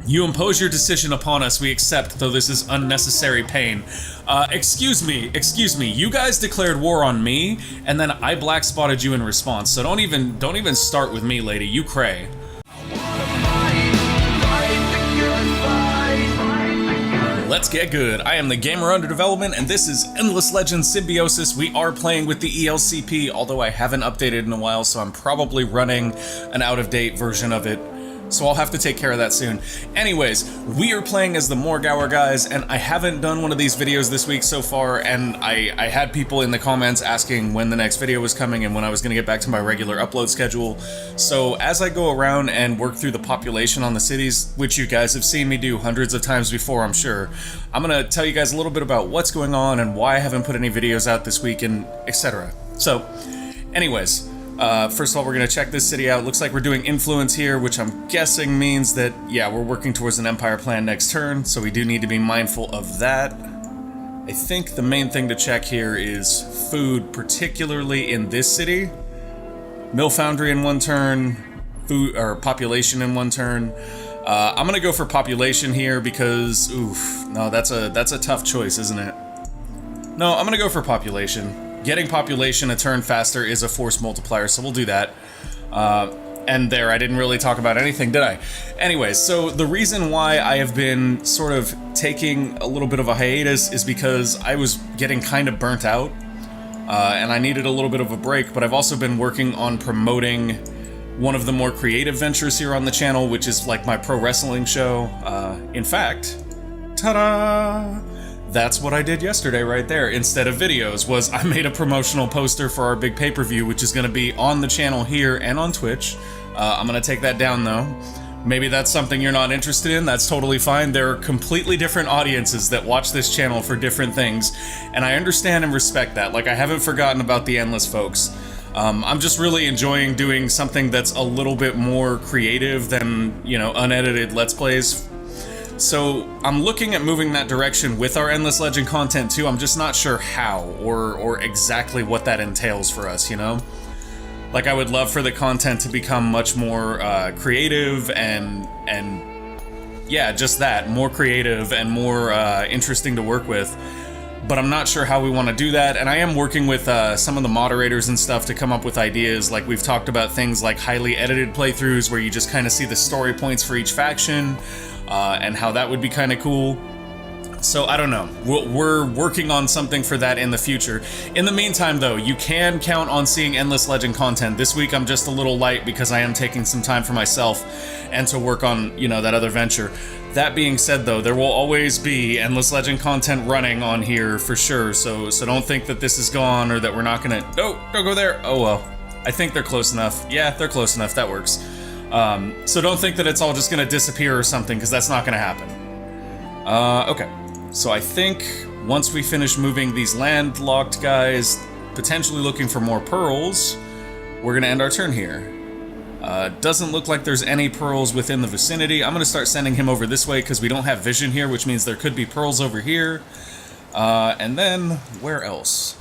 You impose your decision upon us, we accept, though this is unnecessary pain. Excuse me, you guys declared war on me, and then I black spotted you in response, so don't even start with me, lady, you cray. Let's get good. I am the gamer under development, and this is Endless Legends Symbiosis. We are playing with the ELCP, although I haven't updated in a while, so I'm probably running an out-of-date version of it. So I'll have to take care of that soon. Anyways, we are playing as the Morgawr guys, and I haven't done one of these videos this week so far, and I had people in the comments asking when the next video was coming and when I was going to get back to my regular upload schedule. So as I go around and work through the population on the cities, which you guys have seen me do hundreds of times before, I'm sure, I'm going to tell you guys a little bit about what's going on and why I haven't put any videos out this week and etc. So, anyways, first of all, we're going to check this city out. Looks like we're doing influence here, which I'm guessing means that, yeah, we're working towards an empire plan next turn, so we do need to be mindful of that. I think the main thing to check here is food, particularly in this city. Mill foundry in one turn, food or population in one turn. I'm going to go for population here because, oof, no, that's a tough choice, isn't it? No, I'm going to go for population. Getting population a turn faster is a force multiplier, so we'll do that. And there, I didn't really talk about anything, did I? Anyways, so the reason why I have been sort of taking a little bit of a hiatus is because I was getting kind of burnt out, and I needed a little bit of a break, but I've also been working on promoting one of the more creative ventures here on the channel, which is like my pro wrestling show. In fact, ta-da! That's what I did yesterday right there. Instead of videos, was I made a promotional poster for our big pay-per-view, which is going to be on the channel here and on Twitch. I'm going to take that down though. Maybe that's something you're not interested in, that's totally fine. There are completely different audiences that watch this channel for different things, and I understand and respect that. Like, I haven't forgotten about the Endless folks. I'm just really enjoying doing something that's a little bit more creative than, you know, unedited Let's Plays. So I'm looking at moving that direction with our Endless Legend content too. I'm just not sure how or exactly what that entails for us, you know? Like, I would love for the content to become much more creative and yeah, just that, more creative and more interesting to work with. But I'm not sure how we want to do that, and I am working with some of the moderators and stuff to come up with ideas. Like, we've talked about things like highly edited playthroughs where you just kind of see the story points for each faction. And how that would be kind of cool. So I don't know. We're working on something for that in the future. In the meantime, though, you can count on seeing Endless Legend content. This week I'm just a little light because I am taking some time for myself and to work on, you know, that other venture. That being said, though, there will always be Endless Legend content running on here for sure. So don't think that this is gone or that we're not gonna. No, don't go there. Oh well. I think they're close enough. Yeah, they're close enough. That works. So don't think that it's all just gonna disappear or something, because that's not gonna happen. Okay. So I think once we finish moving these landlocked guys, potentially looking for more pearls, we're gonna end our turn here. Doesn't look like there's any pearls within the vicinity. I'm gonna start sending him over this way, because we don't have vision here, which means there could be pearls over here. And then, where else?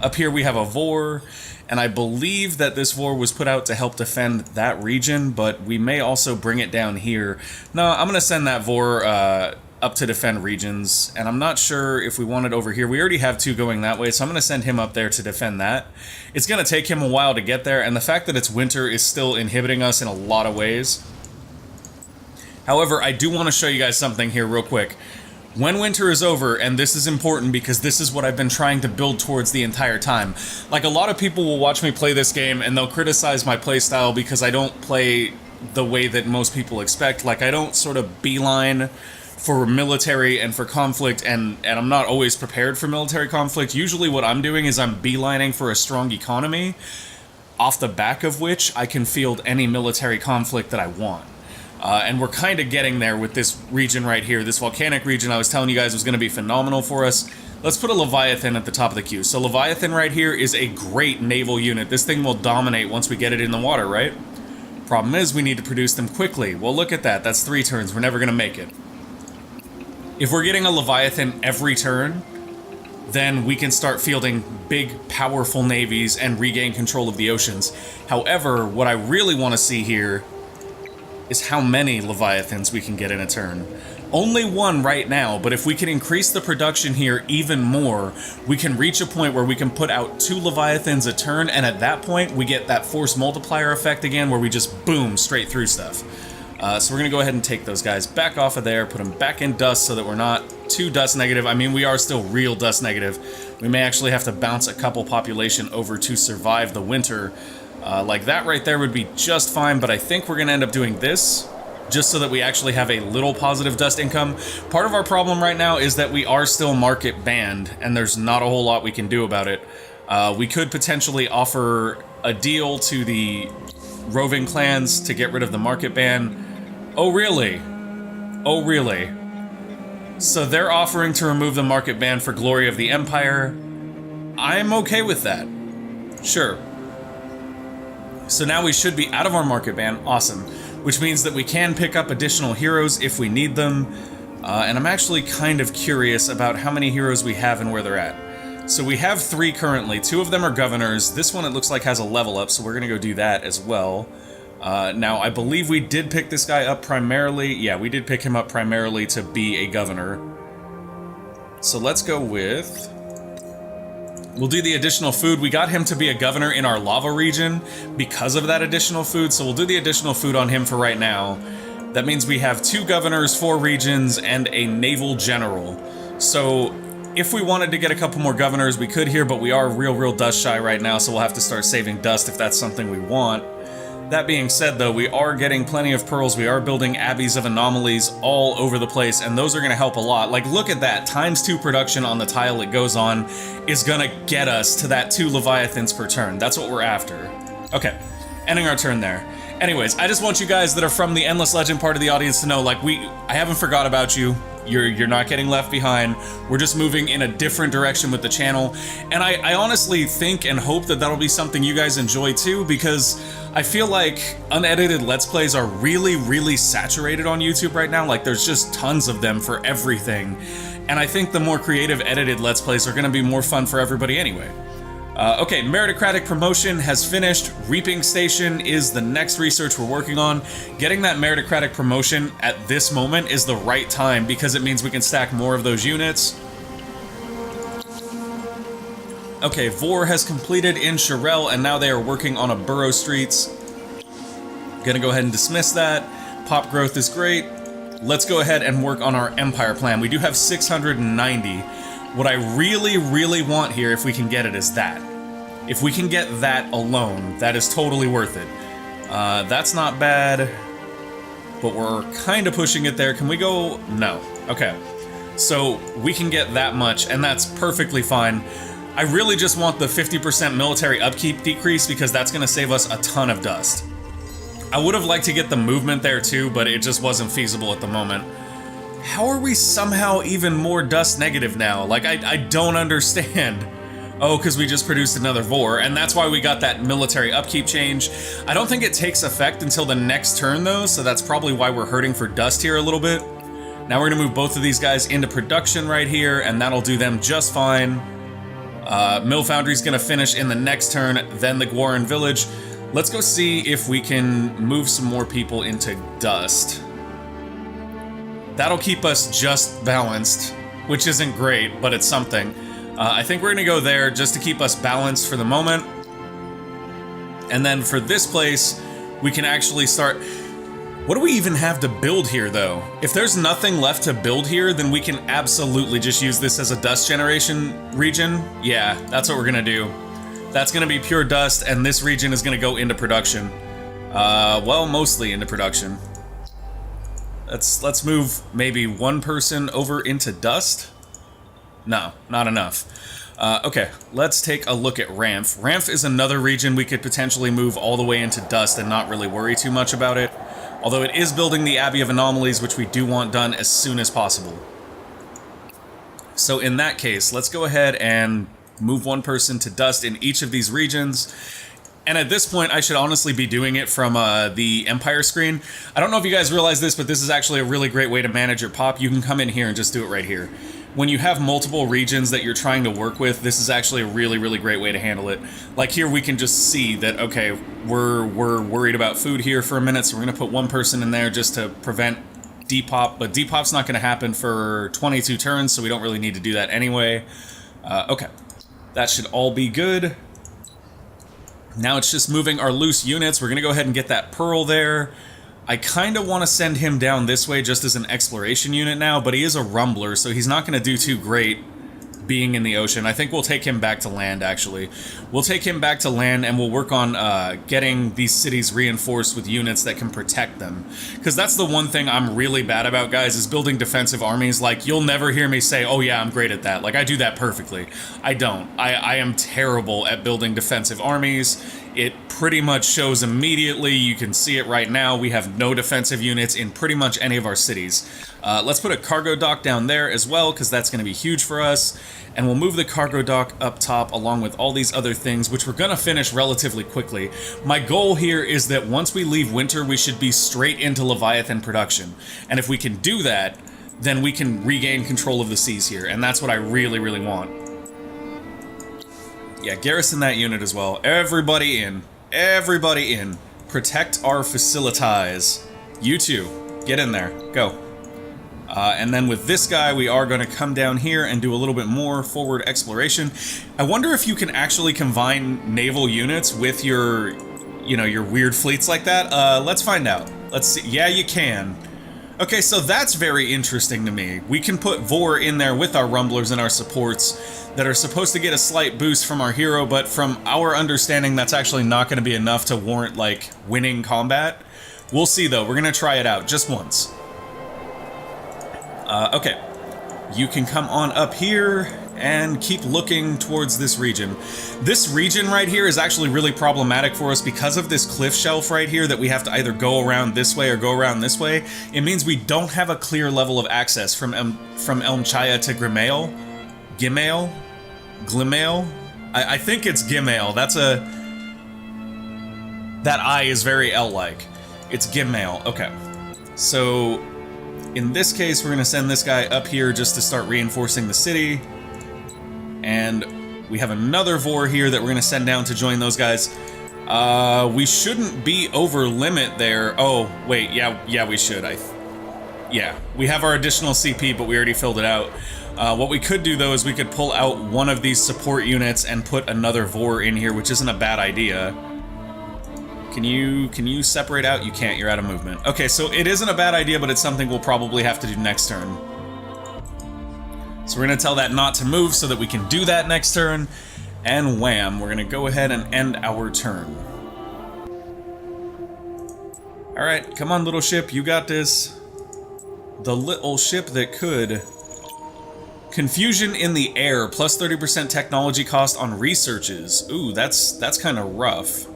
Up here we have a Vor. And I believe that this Vor was put out to help defend that region, but we may also bring it down here. No, I'm going to send that Vor up to defend regions, and I'm not sure if we want it over here. We already have two going that way, so I'm going to send him up there to defend that. It's going to take him a while to get there, and the fact that it's winter is still inhibiting us in a lot of ways. However, I do want to show you guys something here real quick. When winter is over, and this is important because this is what I've been trying to build towards the entire time. Like, a lot of people will watch me play this game and they'll criticize my playstyle because I don't play the way that most people expect. Like, I don't sort of beeline for military and for conflict, and I'm not always prepared for military conflict. Usually what I'm doing is I'm beelining for a strong economy, off the back of which I can field any military conflict that I want. And we're kind of getting there with this region right here. This volcanic region I was telling you guys was going to be phenomenal for us. Let's put a Leviathan at the top of the queue. So Leviathan right here is a great naval unit. This thing will dominate once we get it in the water, right? Problem is, we need to produce them quickly. Well, look at that. That's 3 turns. We're never going to make it. If we're getting a Leviathan every turn, then we can start fielding big, powerful navies and regain control of the oceans. However, what I really want to see here is how many Leviathans we can get in a turn. Only one right now, but if we can increase the production here even more, we can reach a point where we can put out 2 Leviathans a turn, and at that point, we get that force multiplier effect again, where we just boom straight through stuff. So we're gonna go ahead and take those guys back off of there, put them back in dust so that we're not too dust negative. I mean, we are still real dust negative. We may actually have to bounce a couple population over to survive the winter. Like that right there would be just fine, but I think we're gonna end up doing this just so that we actually have a little positive dust income. Part of our problem right now is that we are still market banned, and there's not a whole lot we can do about it. We could potentially offer a deal to the roving clans to get rid of the market ban. Oh, really? Oh, really? So they're offering to remove the market ban for Glory of the Empire. I'm okay with that. Sure. So now we should be out of our market ban. Awesome. Which means that we can pick up additional heroes if we need them. And I'm actually kind of curious about how many heroes we have and where they're at. So we have 3 currently. 2 of them are governors. This one, it looks like, has a level up, so we're going to go do that as well. Now, I believe we did pick this guy up primarily. Yeah, we did pick him up primarily to be a governor. So let's go with... We'll do the additional food. We got him to be a governor in our lava region because of that additional food, so we'll do the additional food on him for right now. That means we have 2 governors, 4 regions, and a naval general. So if we wanted to get a couple more governors, we could here, but we are real dust shy right now, so we'll have to start saving dust if that's something we want. That being said, though, we are getting plenty of pearls. We are building abbeys of anomalies all over the place, and those are going to help a lot. Like, look at that. ×2 production on the tile it goes on is going to get us to that 2 Leviathans per turn. That's what we're after. Okay, ending our turn there. Anyways, I just want you guys that are from the Endless Legend part of the audience to know, like, I haven't forgot about you. You're not getting left behind. We're just moving in a different direction with the channel. And I honestly think and hope that that'll be something you guys enjoy too, because I feel like unedited Let's Plays are really saturated on YouTube right now. Like, there's just tons of them for everything. And I think the more creative edited Let's Plays are gonna be more fun for everybody anyway. Okay, meritocratic promotion has finished. Reaping station is the next research we're working on. Getting that meritocratic promotion at this moment is the right time because it means we can stack more of those units. Okay, Vor has completed in Sherelle, and now they are working on a Burrow Streets. Gonna go ahead and dismiss that. Pop growth is great. Let's go ahead and work on our Empire plan. We do have 690. What I really want here, if we can get it, is that. If we can get that alone, that is totally worth it. That's not bad, but we're kind of pushing it there. Can we go? No. Okay. So we can get that much, and that's perfectly fine. I really just want the 50% military upkeep decrease because that's going to save us a ton of dust. I would have liked to get the movement there too, but it just wasn't feasible at the moment. How are we somehow even more dust negative now? Like, I don't understand. Oh, because we just produced another Vor, and that's why we got that military upkeep change. I don't think it takes effect until the next turn, though, so that's probably why we're hurting for dust here a little bit. Now we're going to move both of these guys into production right here, and that'll do them just fine. Mill Foundry's going to finish in the next turn, then the Gwaran Village. Let's go see if we can move some more people into dust. That'll keep us just balanced, which isn't great, but it's something. I think we're gonna go there just to keep us balanced for the moment. And then for this place, we can actually start... What do we even have to build here, though? If there's nothing left to build here, then we can absolutely just use this as a dust generation region. Yeah, that's what we're gonna do. That's gonna be pure dust, and this region is gonna go into production. Well, mostly into production. Let's move maybe one person over into dust. No, not enough. Okay, let's take a look at Ramf. Ramf is another region we could potentially move all the way into dust and not really worry too much about it. Although it is building the Abbey of Anomalies, which we do want done as soon as possible. So in that case, let's go ahead and move one person to dust in each of these regions. And at this point, I should honestly be doing it from the Empire screen. I don't know if you guys realize this, but this is actually a really great way to manage your pop. You can come in here and just do it right here. when you have multiple regions that you're trying to work with, this is actually a really, really great way to handle it. Like here we can just see that, okay, we're worried about food here for a minute, so we're going to put one person in there just to prevent depop, but depop's not going to happen for 22 turns, so we don't really need to do that anyway. Okay, that should all be good. Now it's just moving our loose units. We're going to go ahead and get that pearl there. I kind of want to send him down this way just as an exploration unit now, but he is a rumbler, so he's not going to do too great being in the ocean. I think we'll take him back to land, actually. We'll take him back to land, and we'll work on getting these cities reinforced with units that can protect them. Because that's the one thing I'm really bad about, guys, is building defensive armies. Like, you'll never hear me say, oh yeah, I'm great at that. Like, I do that perfectly. I don't. I am terrible at building defensive armies. It pretty much shows immediately. You can see it right now. We have no defensive units in pretty much any of our cities. Let's put a cargo dock down there as well, because that's going to be huge for us. And we'll move the cargo dock up top along with all these other things, which we're going to finish relatively quickly. My goal here is that once we leave winter, we should be straight into Leviathan production. And if we can do that, then we can regain control of the seas here. And that's what I really, really want. Yeah, garrison that unit as well. Everybody in. Everybody in. Protect our facilities. You two, get in there. Go. And then with this guy, we are going to come down here and do a little bit more forward exploration. I wonder if you can actually combine naval units with your, you know, your weird fleets like that. Let's find out. Let's see. Yeah, you can. Okay, so that's very interesting to me. We can put Vor in there with our rumblers and our supports that are supposed to get a slight boost from our hero, but from our understanding, that's actually not going to be enough to warrant, like, winning combat. We'll see, though. We're going to try it out just once. Okay. You can come on up here and keep looking towards this region. This region right here is actually really problematic for us because of this cliff shelf right here that we have to either go around this way or go around this way. It means we don't have a clear level of access from Elmchaya to Grimmail. Gimmail? Glimmail? I think it's Gimmail. That's a... That I is very L-like. It's Gimmail. Okay. So, in this case, we're going to send this guy up here just to start reinforcing the city. And we have another Vor here that we're going to send down to join those guys. We shouldn't be over limit there. Oh, wait, yeah, we should. Yeah, we have our additional CP, but we already filled it out. What we could do, though, is we could pull out one of these support units and put another Vor in here, which isn't a bad idea. Can you separate out? You can't, you're out of movement. Okay, so it isn't a bad idea, but it's something we'll probably have to do next turn. So we're going to tell that not to move so that we can do that next turn. And wham, we're going to go ahead and end our turn. Alright, come on, little ship, you got this. The little ship that could. Confusion in the air, plus 30% technology cost on researches. Ooh, that's kind of rough.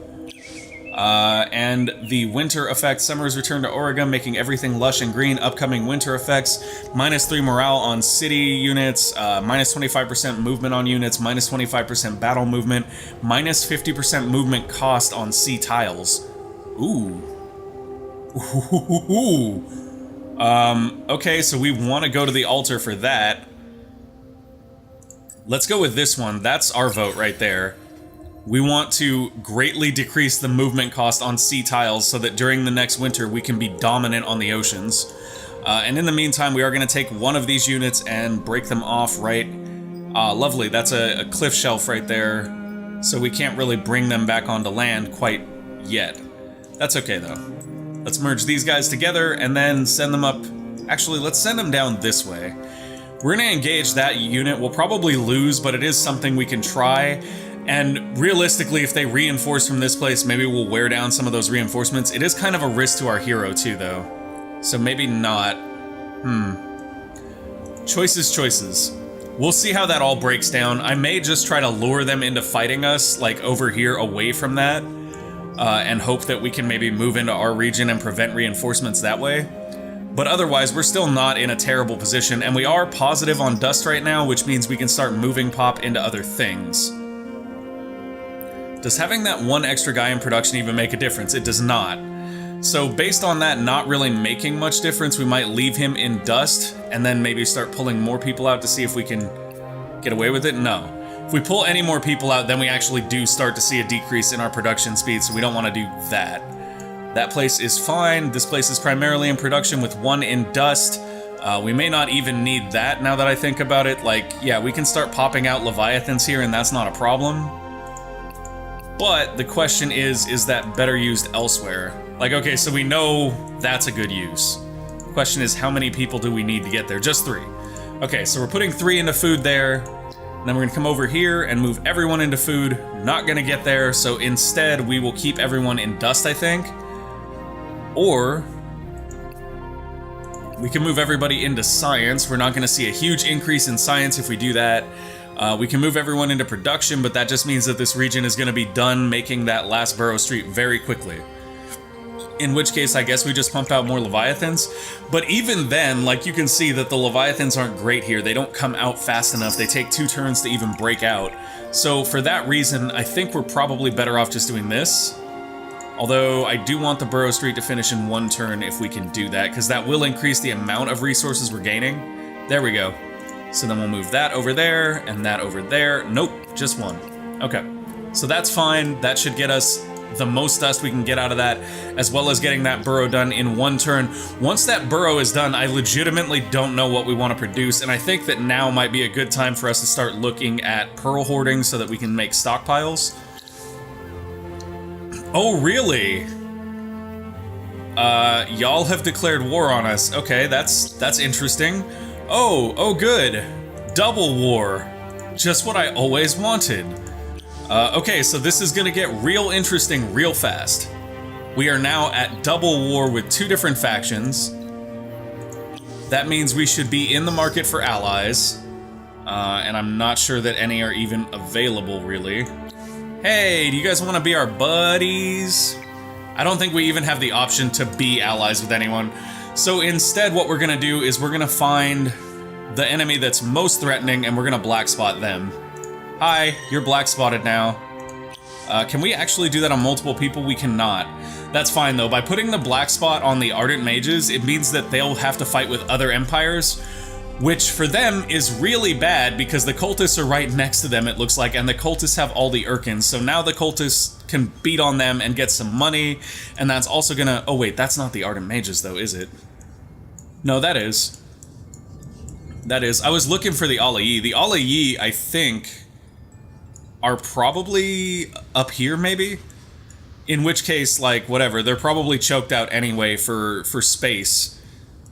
And the winter effect, summer's return to Auriga, making everything lush and green. Upcoming winter effects, -3 morale on city units, -25% movement on units, -25% battle movement, -50% movement cost on sea tiles. Ooh. Ooh. Okay, so we want to go to the altar for that. Let's go with this one. That's our vote right there. We want to greatly decrease the movement cost on sea tiles so that during the next winter we can be dominant on the oceans. And in the meantime, we are going to take one of these units and break them off right... lovely, that's a cliff shelf right there. So we can't really bring them back onto land quite yet. That's okay, though. Let's merge these guys together and then send them up... Actually, let's send them down this way. We're going to engage that unit. We'll probably lose, but it is something we can try. And realistically, if they reinforce from this place, maybe we'll wear down some of those reinforcements. It is kind of a risk to our hero, too, though. So maybe not. Choices. We'll see how that all breaks down. I may just try to lure them into fighting us, like over here, away from that. And hope that we can maybe move into our region and prevent reinforcements that way. But otherwise, we're still not in a terrible position, and we are positive on dust right now, which means we can start moving pop into other things. Does having that one extra guy in production even make a difference? It does not. So based on that not really making much difference, we might leave him in dust and then maybe start pulling more people out to see if we can get away with it. No. If we pull any more people out, then we actually do start to see a decrease in our production speed, so we don't want to do that. That place is fine. This place is primarily in production with 1 in dust. We may not even need that now that I think about it. Like, yeah, we can start popping out Leviathans here and that's not a problem. But the question is that better used elsewhere? Like, okay, so we know that's a good use. The question is, how many people do we need to get there? Just 3. Okay, so we're putting 3 into food there. And then we're gonna come over here and move everyone into food. Not gonna get there, so instead we will keep everyone in dust, I think. Or we can move everybody into science. We're not gonna see a huge increase in science if we do that. We can move everyone into production, but that just means that this region is gonna be done making that last Burrow Street very quickly. In which case, I guess we just pump out more Leviathans. But even then, like, you can see that the Leviathans aren't great here. They don't come out fast enough. They take 2 turns to even break out. So for that reason, I think we're probably better off just doing this. Although, I do want the Burrow Street to finish in 1 turn if we can do that, because that will increase the amount of resources we're gaining. There we go. So then we'll move that over there, and that over there. Nope, just 1. Okay. So that's fine. That should get us the most dust we can get out of that, as well as getting that burrow done in 1 turn. Once that burrow is done, I legitimately don't know what we want to produce, and I think that now might be a good time for us to start looking at pearl hoarding so that we can make stockpiles. Oh, really? Y'all have declared war on us. Okay, that's interesting. Oh, good. Double war. Just what I always wanted. Okay, so this is gonna get real interesting real fast. We are now at double war with 2 different factions. That means we should be in the market for allies. And I'm not sure that any are even available, really. Hey, do you guys want to be our buddies? I don't think we even have the option to be allies with anyone. So instead, what we're gonna do is we're gonna find the enemy that's most threatening and we're gonna black spot them. Hi, you're black spotted now. Can we actually do that on multiple people? We cannot. That's fine though. By putting the black spot on the Ardent Mages, it means that they'll have to fight with other empires, which for them is really bad because the cultists are right next to them, it looks like, and the cultists have all the Urkans. So now the cultists can beat on them and get some money, and that's also gonna... Oh wait, that's not the Ardent Mages though, is it? No, that is. That is. I was looking for the Alayi. The Alayi, I think, are probably up here, maybe? In which case, like, whatever, they're probably choked out anyway for space.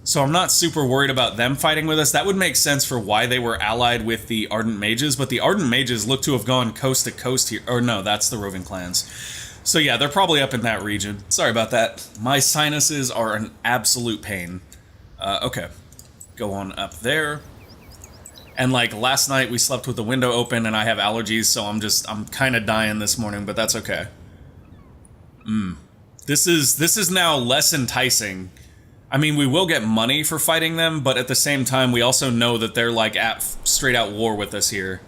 So I'm not super worried about them fighting with us. That would make sense for why they were allied with the Ardent Mages, but the Ardent Mages look to have gone coast to coast here. Or no, that's the Roving Clans. So yeah, they're probably up in that region. Sorry about that. My sinuses are an absolute pain. Okay. Go on up there. And like last night we slept with the window open and I have allergies, so I'm kind of dying this morning, but that's okay. This is now less enticing. I mean, we will get money for fighting them, but at the same time we also know that they're like at straight out war with us here.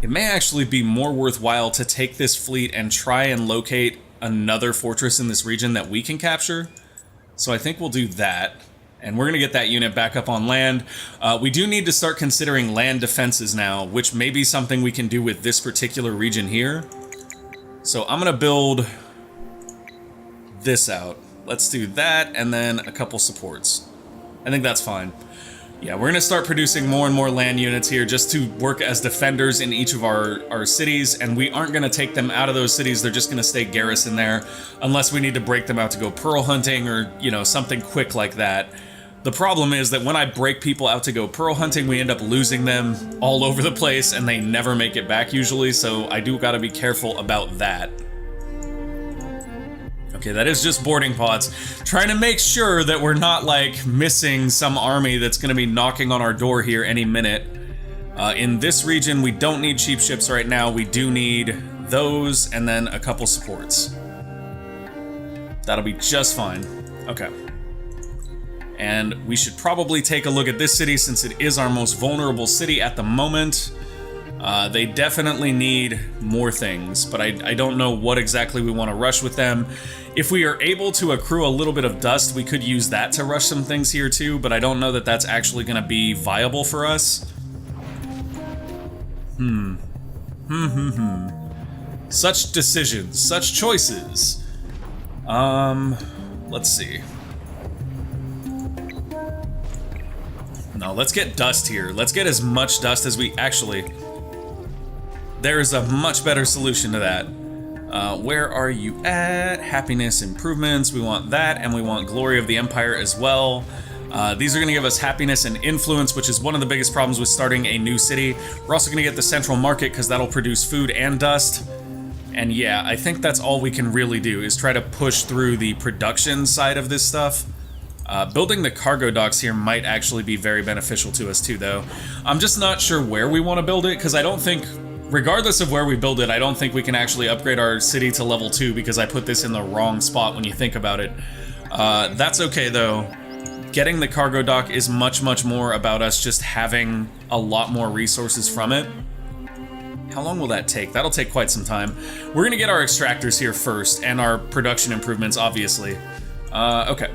It may actually be more worthwhile to take this fleet and try and locate another fortress in this region that we can capture. So I think we'll do that. And we're going to get that unit back up on land. We do need to start considering land defenses now, which may be something we can do with this particular region here. So I'm going to build this out. Let's do that, and then a couple supports. I think that's fine. Yeah, we're going to start producing more and more land units here just to work as defenders in each of our cities, and we aren't going to take them out of those cities. They're just going to stay garrison there, unless we need to break them out to go pearl hunting or, you know, something quick like that. The problem is that when I break people out to go pearl hunting, we end up losing them all over the place, and they never make it back usually, so I do gotta be careful about that. Okay, that is just boarding pods. Trying to make sure that we're not, like, missing some army that's gonna be knocking on our door here any minute. In this region, we don't need cheap ships right now. We do need those, and then a couple supports. That'll be just fine. Okay. And we should probably take a look at this city since it is our most vulnerable city at the moment. They definitely need more things, but I don't know what exactly we want to rush with them. If we are able to accrue a little bit of dust, we could use that to rush some things here too, but I don't know that that's actually going to be viable for us. Such decisions, such choices. Let's see. No, let's get dust here. Let's get as much dust as we actually... There is a much better solution to that. Where are you at? Happiness improvements. We want that, and we want glory of the empire as well. These are going to give us happiness and influence, which is one of the biggest problems with starting a new city. We're also going to get the central market because that'll produce food and dust. And yeah, I think that's all we can really do, is try to push through the production side of this stuff. Building the cargo docks here might actually be very beneficial to us too, though. I'm just not sure where we want to build it, because I don't think... Regardless of where we build it, I don't think we can actually upgrade our city to level 2 because I put this in the wrong spot when you think about it. That's okay, though. Getting the cargo dock is much, much more about us just having a lot more resources from it. How long will that take? That'll take quite some time. We're gonna get our extractors here first, and our production improvements, obviously. Okay.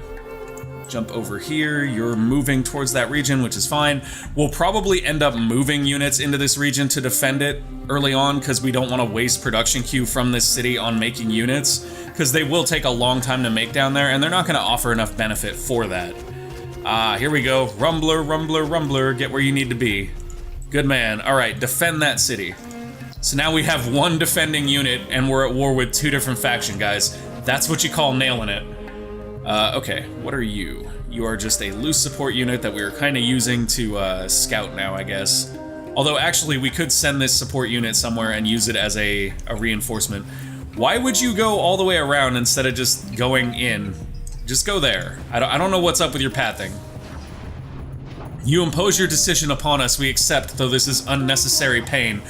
Jump over here. You're moving towards that region, which is fine. We'll probably end up moving units into this region to defend it early on, because we don't want to waste production queue from this city on making units, because they will take a long time to make down there, and they're not going to offer enough benefit for that. Here we go. Rumbler, rumbler, rumbler. Get where you need to be. Good man. All right, defend that city. So now we have one defending unit, and we're at war with 2 different faction guys. That's what you call nailing it. Okay, what are you? You are just a loose support unit that we are kind of using to scout now, I guess. Although, actually, we could send this support unit somewhere and use it as a reinforcement. Why would you go all the way around instead of just going in? Just go there. I don't know what's up with your pathing. You impose your decision upon us, we accept, though this is unnecessary pain.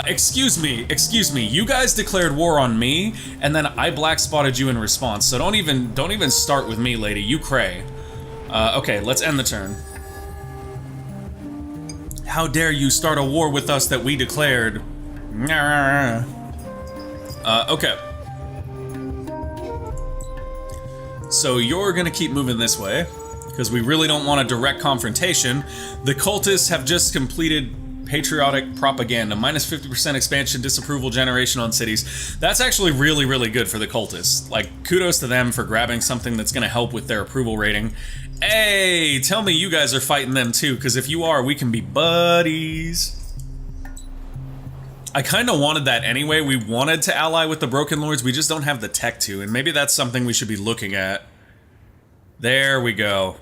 Excuse me, you guys declared war on me, and then I black spotted you in response, so don't even start with me, lady, you cray. Okay, let's end the turn. How dare you start a war with us that we declared? Okay. So you're gonna keep moving this way, because we really don't want a direct confrontation. The cultists have just completed patriotic propaganda, minus 50% expansion, disapproval generation on cities. That's actually really, really good for the cultists. Like, kudos to them for grabbing something that's gonna help with their approval rating. Hey, tell me you guys are fighting them too, because if you are, we can be buddies. I kind of wanted that anyway. We wanted to ally with the Broken Lords, we just don't have the tech to, and maybe that's something we should be looking at. There we go.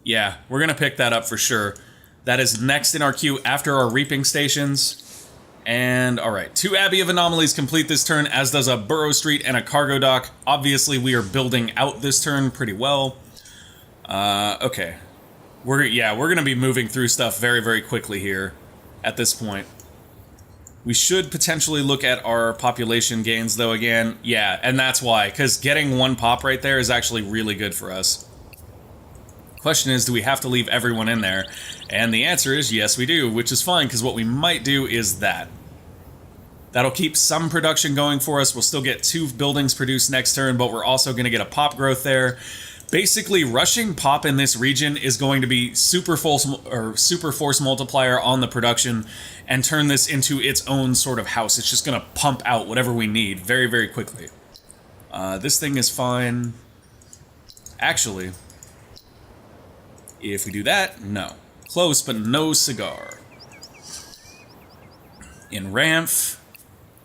Yeah, we're gonna pick that up for sure. That is next in our queue after our reaping stations. And alright, 2 Abbey of Anomalies complete this turn, as does a Burrow Street and a cargo dock. Obviously, we are building out this turn pretty well. Okay. We're gonna be moving through stuff very, very quickly here at this point. We should potentially look at our population gains, though, again. Yeah, and that's why, because getting 1 pop right there is actually really good for us. Question is, do we have to leave everyone in there? And the answer is yes, we do, which is fine, because what we might do is that. That'll keep some production going for us. We'll still get 2 buildings produced next turn, but we're also going to get a pop growth there. Basically, rushing pop in this region is going to be super force multiplier on the production and turn this into its own sort of house. It's just going to pump out whatever we need very, very quickly. This thing is fine. Actually, if we do that, no. Close, but no cigar. In Ramph,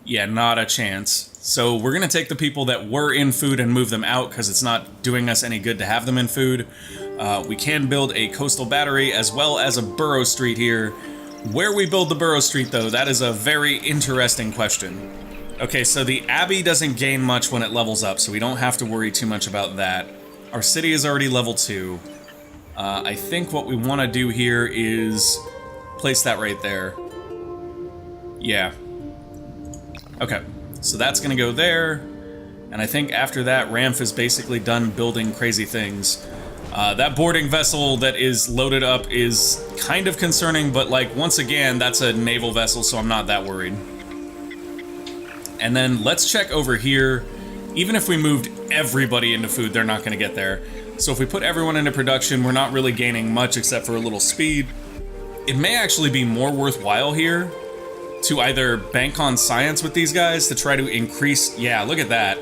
yeah, not a chance. So we're going to take the people that were in food and move them out, because it's not doing us any good to have them in food. We can build a coastal battery as well as a Burrow Street here. Where we build the Burrow Street, though, that is a very interesting question. Okay, so the Abbey doesn't gain much when it levels up, so we don't have to worry too much about that. Our city is already level 2. I think what we want to do here is place that right there. Yeah. Okay, so that's going to go there. And I think after that, Ramph is basically done building crazy things. That boarding vessel that is loaded up is kind of concerning, but like, once again, that's a naval vessel, so I'm not that worried. And then let's check over here. Even if we moved everybody into food, they're not going to get there. So if we put everyone into production, we're not really gaining much except for a little speed. It may actually be more worthwhile here to either bank on science with these guys to try to increase... Yeah, look at that.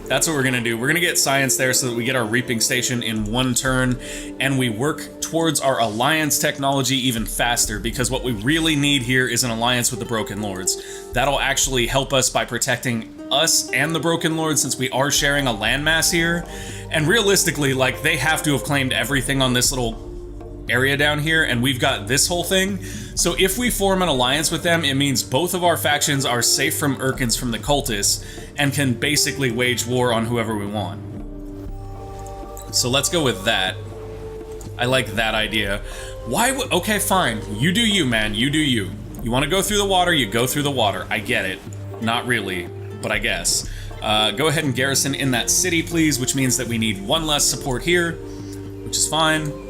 That's what we're going to do. We're going to get science there so that we get our reaping station in one turn, and we work towards our alliance technology even faster, because what we really need here is an alliance with the Broken Lords. That'll actually help us by protecting us and the Broken Lords, since we are sharing a landmass here. And realistically, like, they have to have claimed everything on this little area down here, and we've got this whole thing. So if we form an alliance with them, it means both of our factions are safe from Urkans from the cultists and can basically wage war on whoever we want. So let's go with that. I like that idea. Why would... Okay, fine. You do you, man. You do you. You want to go through the water, you go through the water. I get it. Not really, but I guess. Go ahead and garrison in that city, please, which means that we need one less support here, which is fine.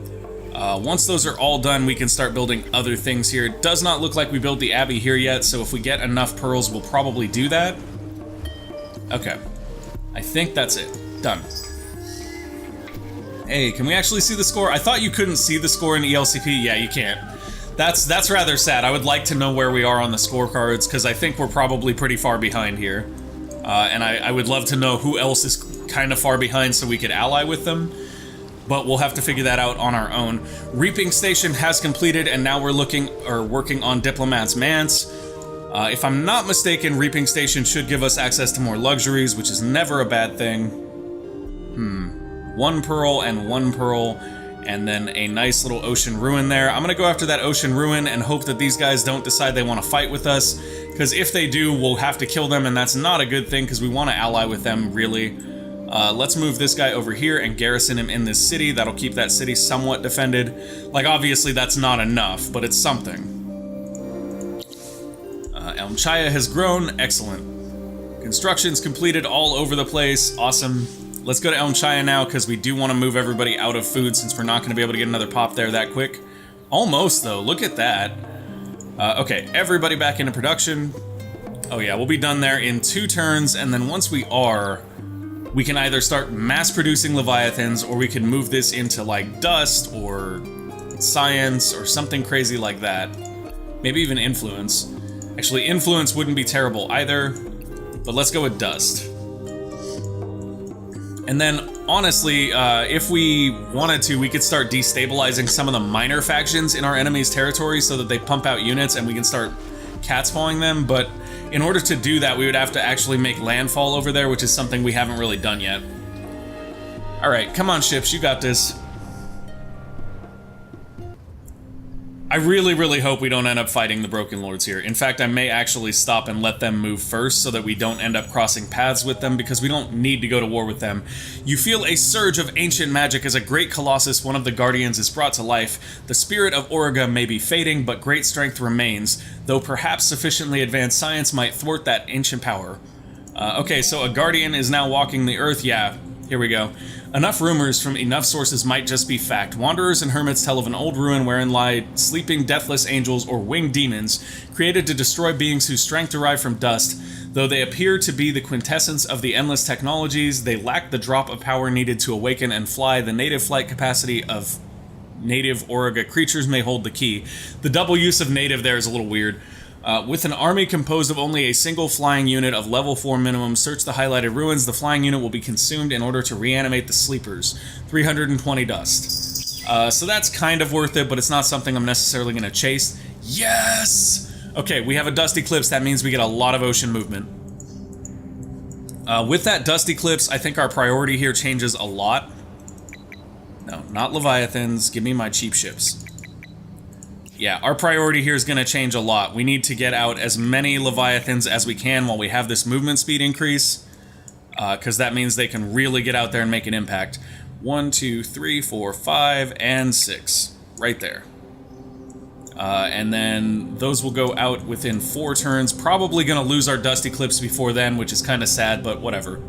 Once those are all done, we can start building other things here. It does not look like we built the Abbey here yet, so if we get enough pearls, we'll probably do that. Okay. I think that's it. Done. Hey, can we actually see the score? I thought you couldn't see the score in ELCP. Yeah, you can't. That's rather sad. I would like to know where we are on the scorecards, because I think we're probably pretty far behind here. And I would love to know who else is kind of far behind so we could ally with them. But we'll have to figure that out on our own. Reaping Station has completed, and now we're working on Diplomat's Manse. If I'm not mistaken, Reaping Station should give us access to more luxuries, which is never a bad thing. One pearl and one pearl, and then a nice little ocean ruin there. I'm gonna go after that ocean ruin and hope that these guys don't decide they want to fight with us, because if they do, we'll have to kill them, and that's not a good thing, because we want to ally with them, really. Let's move this guy over here and garrison him in this city. That'll keep that city somewhat defended. Like, obviously that's not enough, but it's something. Elmchaya has grown. Excellent. Construction's completed all over the place. Awesome. Let's go to Elmchaya now, because we do want to move everybody out of food, since we're not going to be able to get another pop there that quick. Almost, though. Look at that. Okay, everybody back into production. Oh yeah, we'll be done there in 2 turns, and then once we are... we can either start mass-producing Leviathans, or we can move this into, like, dust, or science, or something crazy like that. Maybe even influence. Actually, influence wouldn't be terrible either, but let's go with dust. And then, honestly, if we wanted to, we could start destabilizing some of the minor factions in our enemy's territory so that they pump out units and we can start catspawing them, but in order to do that, we would have to actually make landfall over there, which is something we haven't really done yet. Alright, come on ships, you got this. I really, really hope we don't end up fighting the Broken Lords here. In fact, I may actually stop and let them move first so that we don't end up crossing paths with them, because we don't need to go to war with them. You feel a surge of ancient magic as a great colossus, one of the guardians, is brought to life. The spirit of Auriga may be fading, but great strength remains, though perhaps sufficiently advanced science might thwart that ancient power. Okay, so a guardian is now walking the earth. Yeah, here we go. Enough rumors from enough sources might just be fact. Wanderers and hermits tell of an old ruin wherein lie sleeping deathless angels or winged demons, created to destroy beings whose strength derive from dust. Though they appear to be the quintessence of the endless technologies, they lack the drop of power needed to awaken and fly. The native flight capacity of native Auriga creatures may hold the key. The double use of native there is a little weird. With an army composed of only a single flying unit of level 4 minimum, search the highlighted ruins. The flying unit will be consumed in order to reanimate the sleepers. 320 dust. So that's kind of worth it, but it's not something I'm necessarily going to chase. Yes! Okay, we have a dust eclipse. That means we get a lot of ocean movement. With that dust eclipse, I think our priority here changes a lot. No, not Leviathans. Give me my cheap ships. Yeah, our priority here is going to change a lot. We need to get out as many Leviathans as we can while we have this movement speed increase, because that means they can really get out there and make an impact. 1, 2, 3, 4, 5, and 6. Right there. And then those will go out within 4 turns. Probably going to lose our Dust Eclipse before then, which is kind of sad, but whatever.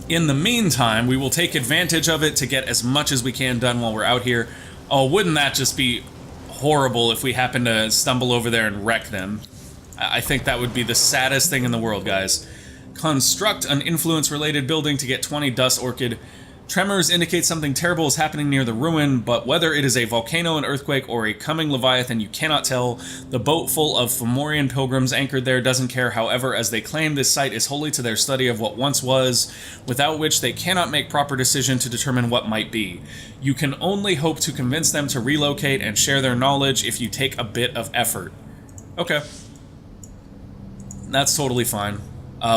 In the meantime, we will take advantage of it to get as much as we can done while we're out here. Oh, wouldn't that just be horrible if we happen to stumble over there and wreck them? I think that would be the saddest thing in the world, guys. Construct an influence-related building to get 20 dust orchid. Tremors indicate something terrible is happening near the ruin, but whether it is a volcano, an earthquake, or a coming leviathan, you cannot tell. The boat full of Fomorian pilgrims anchored there doesn't care, however, as they claim this site is holy to their study of what once was, without which they cannot make proper decision to determine what might be. You can only hope to convince them to relocate and share their knowledge if you take a bit of effort. Okay. That's totally fine.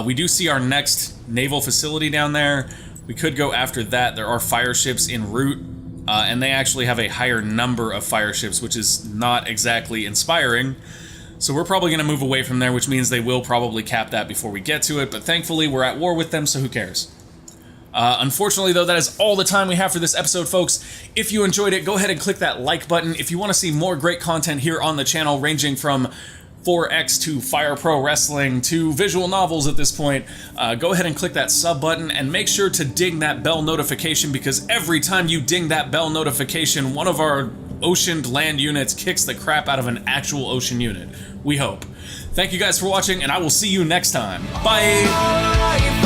We do see our next naval facility down there. We could go after that. There are fire ships en route, and they actually have a higher number of fire ships, which is not exactly inspiring. So we're probably going to move away from there, which means they will probably cap that before we get to it, but thankfully we're at war with them, so who cares? Unfortunately, though, that is all the time we have for this episode, folks. If you enjoyed it, go ahead and click that like button. If you want to see more great content here on the channel, ranging from 4X to Fire Pro Wrestling to visual novels at this point, go ahead and click that sub button and make sure to ding that bell notification, because every time you ding that bell notification, one of our oceaned land units kicks the crap out of an actual ocean unit. We hope. Thank you guys for watching, and I will see you next time. Bye!